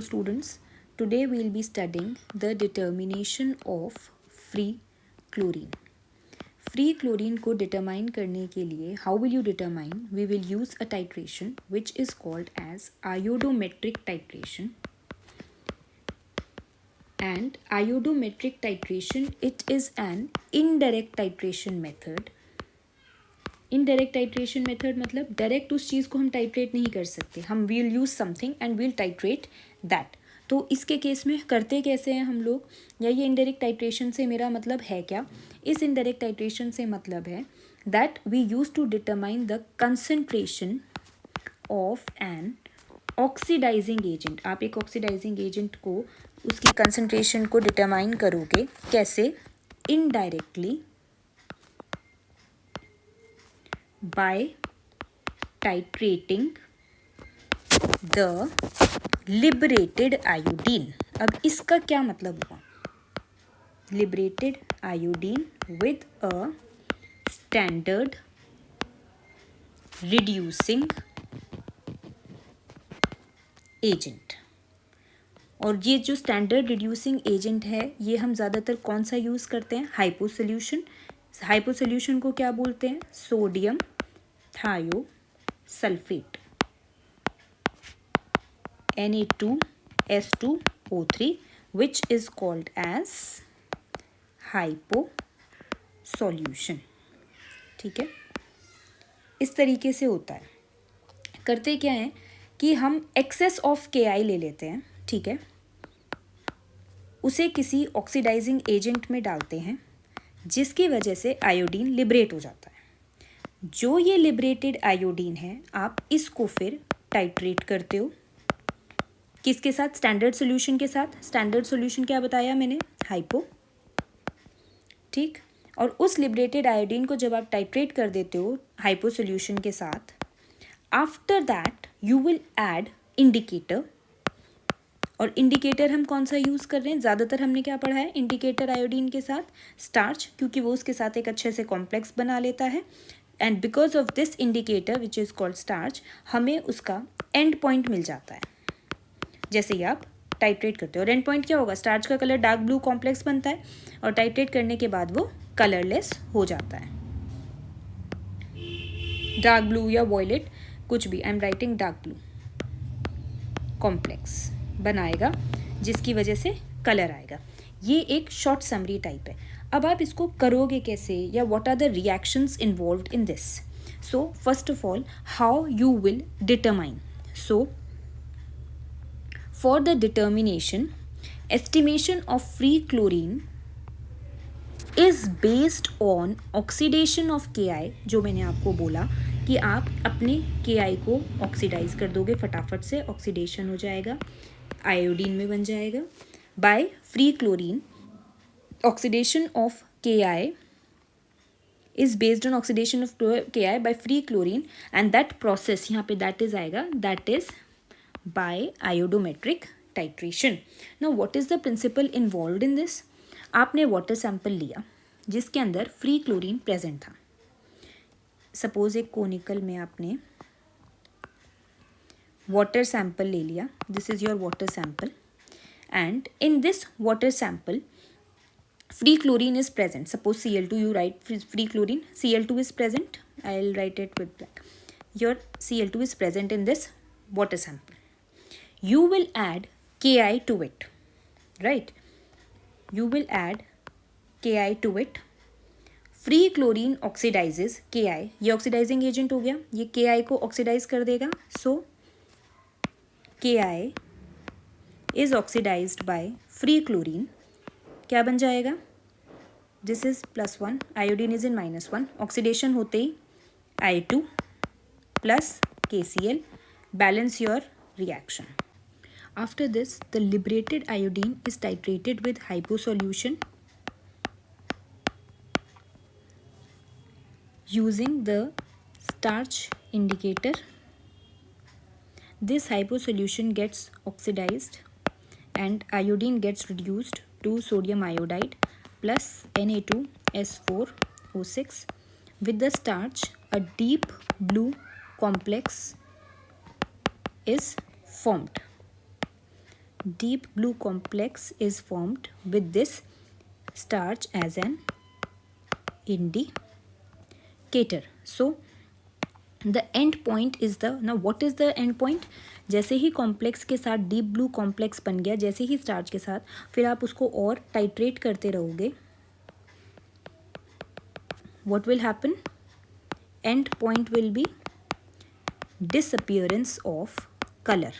Students, today we will be studying the determination of free chlorine. Free chlorine को determine करने के लिए how will you determine? We will use a titration which is called as iodometric titration. And iodometric titration, it is an indirect titration method. Indirect titration method मतलब direct उस चीज़ को हम titrate नहीं कर सकते, हम will use something and will titrate that. तो इसके केस में करते कैसे हैं हम लोग, या ये इनडायरेक्ट टाइट्रेशन से मेरा मतलब है क्या? इस इनडायरेक्ट टाइट्रेशन से मतलब है that we use to determine the concentration of an oxidising agent. आप एक ऑक्सीडाइजिंग एजेंट को उसकी कंसंट्रेशन को डिटरमाइन करोगे कैसे? Indirectly by titrating the liberated iodine. अब इसका क्या मतलब हुआ? Liberated iodine with a standard reducing agent. और ये जो स्टैंडर्ड रिड्यूसिंग एजेंट है ये हम ज़्यादातर कौन सा यूज़ करते हैं? Hypo solution. हाइपो सोल्यूशन को क्या बोलते हैं? Sodium thiosulphate Na2S2O3 which is called as hypo solution. ठीक है, इस तरीके से होता है. करते क्या है कि हम एक्सेस ऑफ KI ले लेते हैं, ठीक है, उसे किसी ऑक्सीडाइजिंग एजेंट में डालते हैं जिसकी वजह से आयोडीन लिबरेट हो जाता है. जो ये लिबरेटेड आयोडीन है आप इसको फिर टाइट्रेट करते हो किसके साथ? स्टैंडर्ड सॉल्यूशन के साथ. स्टैंडर्ड सॉल्यूशन क्या बताया मैंने? हाइपो. ठीक, और उस लिबरेटेड आयोडीन को जब आप टाइट्रेट कर देते हो हाइपो सॉल्यूशन के साथ, after that you will add indicator. और इंडिकेटर हम कौन सा यूज़ कर रहे हैं? ज़्यादातर हमने क्या पढ़ा है इंडिकेटर आयोडीन के साथ? स्टार्च, क्योंकि वो उसके साथ एक अच्छे से कॉम्प्लेक्स बना लेता है. And because of this indicator which is called starch, हमें उसका एंड पॉइंट मिल जाता है जैसे ही आप टाइट्रेट करते हो. और एंड पॉइंट क्या होगा? स्टार्च का कलर डार्क ब्लू कॉम्प्लेक्स बनता है और टाइट्रेट करने के बाद वो कलरलेस हो जाता है. डार्क ब्लू या वॉयलेट कुछ भी, I am writing dark blue complex बनाएगा जिसकी वजह से कलर आएगा. ये एक शॉर्ट समरी टाइप है. अब आप इसको करोगे कैसे, या what are the reactions involved in this? So first of all how you will determine. So for the determination estimation of free chlorine is based on oxidation of KI. जो मैंने आपको बोला कि आप अपने KI को ऑक्सीडाइज कर दोगे, फटाफट से ऑक्सीडेशन हो जाएगा, आयोडीन में बन जाएगा. By free chlorine, oxidation of KI is based on oxidation of KI by free chlorine, and that process, यहाँ पे दैट इज आएगा, that is by iodometric titration. Now what is the principle involved in this? आपने water sample लिया जिसके अंदर free chlorine present था. Suppose एक conical में आपने water sample ले लिया. This is your water sample, and in this water sample free chlorine is present. Suppose Cl2, you write free chlorine, Cl2 is present. I'll write it with black. Your Cl2 is present in this water sample. You will add KI to it, right? You will add KI to it. Free chlorine oxidises KI. ये oxidising agent हो गया, ये KI को oxidise कर देगा. सो KI is oxidized by free chlorine. क्या बन जाएगा? This is +1, iodine is in -1. Oxidation होते ही I2 plus KCl. Balance your reaction. After this, the liberated iodine is titrated with hypo solution using the starch indicator. This hypo solution gets oxidized and iodine gets reduced to sodium iodide plus Na2S4O6. With the starch, a deep blue complex is formed. deep blue complex is formed with this starch as an indicator. So the end point is the, now what is the end point? जैसे ही complex के साथ deep blue complex बन गया, जैसे ही starch के साथ, फिर आप उसको और टाइट्रेट करते रहोगे, what will happen? End point will be disappearance of color.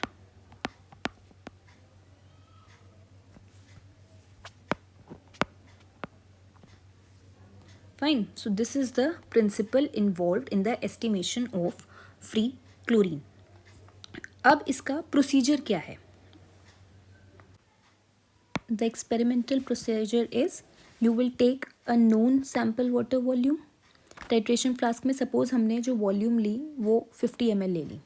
Fine. So this is the principle involved in the estimation of free chlorine. अब इसका प्रोसीजर क्या है? The experimental procedure is you will take a known sample water volume. Titration flask में suppose हमने जो volume ली वो 50 ml ले ली,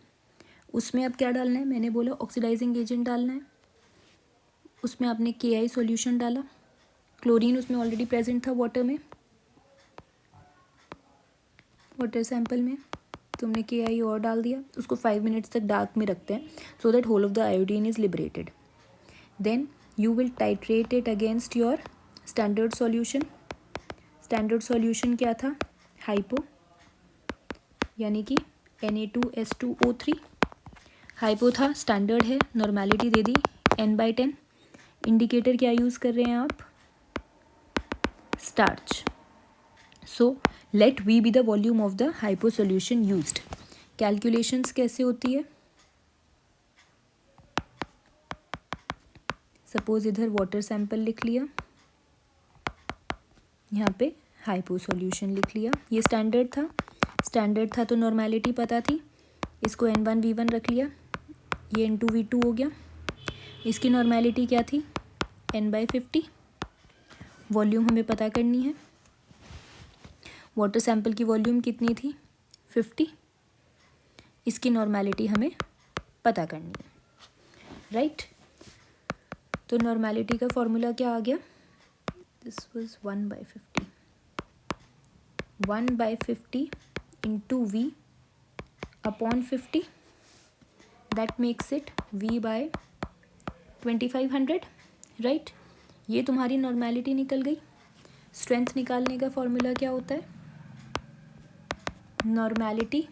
उसमें अब क्या डालना है? मैंने बोला ऑक्सीडाइजिंग एजेंट डालना है, उसमें आपने KI सॉल्यूशन डाला, क्लोरीन उसमें ऑलरेडी प्रेजेंट था वाटर में, वाटर सैंपल में तुमने KI और डाल दिया, उसको 5 मिनट्स तक डार्क में रखते हैं so that whole of the iodine is liberated. Then you will titrate it against your standard solution. Standard solution क्या था? हाइपो, यानी कि Na2S2O3. हाइपो था, स्टैंडर्ड है, नॉर्मेलिटी दे दी n/10. इंडिकेटर क्या यूज़ कर रहे हैं आप? Starch. So let V be the volume of the hypo solution used. Calculations कैसे होती है? सपोज इधर वाटर सैंपल लिख लिया, यहाँ पे हाइपो सॉल्यूशन लिख लिया, ये स्टैंडर्ड था तो नॉर्मेलिटी पता थी, इसको N1V1 रख लिया, ये N2V2 हो गया, इसकी नॉर्मेलिटी क्या थी? N/50. वॉल्यूम हमें पता करनी है, वाटर सैंपल की वॉल्यूम कितनी थी? 50. इसकी नॉर्मेलिटी हमें पता करनी है, राइट? तो नॉर्मेलिटी का फॉर्मूला क्या आ गया? This was 1/50. 1/50 into V upon 50. That makes it V/2500, right? ये तुम्हारी नॉर्मेलिटी निकल गई. स्ट्रेंथ निकालने का फॉर्मूला क्या होता है? Normality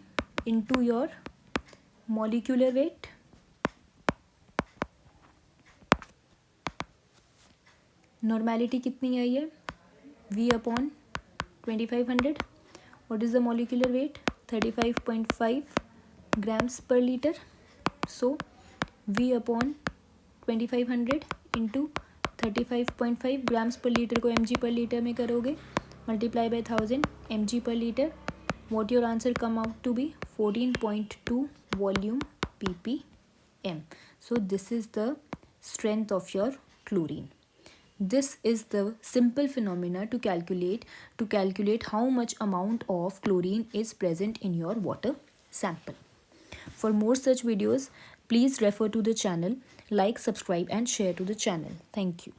into your molecular weight. Normality कितनी आई है? V/2500. What is the molecular weight? 35.5 grams per liter. So V/2500 into 35.5 grams per liter को mg per liter में करोगे, multiply by 1000 mg per liter. What your answer come out to be? 14.2 volume ppm. So this is the strength of your chlorine. This is the simple phenomena to calculate how much amount of chlorine is present in your water sample. For more such videos, please refer to the channel, like, subscribe and share to the channel. Thank you.